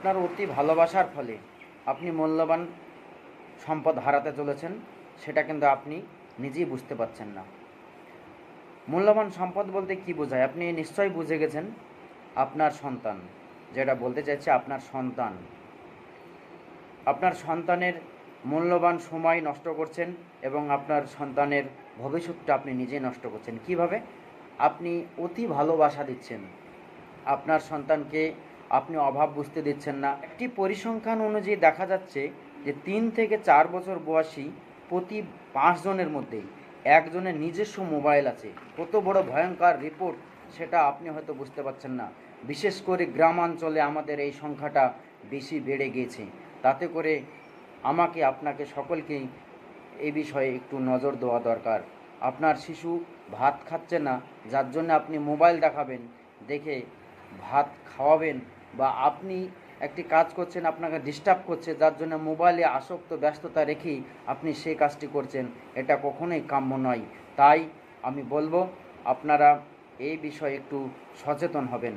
আপনার অতি ভালোবাসার ফলে আপনি মূল্যবান সম্পদ হারাতে চলেছেন, সেটা কিন্তু আপনি নিজেই বুঝতে পারছেন না। মূল্যবান সম্পদ বলতে কী বোঝায় আপনি নিশ্চয়ই বুঝে গেছেন। আপনার সন্তান, যেটা বলতে চাইছে আপনার সন্তান, আপনার সন্তানের মূল্যবান সময় নষ্ট করছেন এবং আপনার সন্তানের ভবিষ্যৎটা আপনি নিজেই নষ্ট করছেন। কিভাবে? আপনি অতি ভালোবাসা দিচ্ছেন আপনার সন্তানকে, আপনি অভাব বুঝতে দিচ্ছেন না। একটি পরিসংখ্যান অনুযায়ী দেখা যাচ্ছে যে 3 থেকে 4 বছর বয়সী প্রতি 5 জনের মধ্যেই একজনের নিজস্ব মোবাইল আছে। কত বড় ভয়ঙ্কর রিপোর্ট সেটা আপনি হয়তো বুঝতে পারছেন না। বিশেষ করে গ্রামাঞ্চলে আমাদের এই সংখ্যাটা বেশি বেড়ে গিয়েছে। তাতে করে আমাকে, আপনাকে, সকলকেই এই বিষয়ে একটু নজর দেওয়া দরকার। আপনার শিশু ভাত খাচ্ছে না, যার জন্য আপনি মোবাইল দেখাবেন, দেখে ভাত খাওয়াবেন, বা আপনি একটি কাজ করছেন, আপনাকে ডিস্টার্ব করছে, যার জন্য মোবাইলে আসক্ত ব্যস্ততা রেখেই আপনি সেই কাজটি করছেন, এটা কখনোই কাম্য নয়। তাই আমি বলবো আপনারা এই বিষয়ে একটু সচেতন হবেন।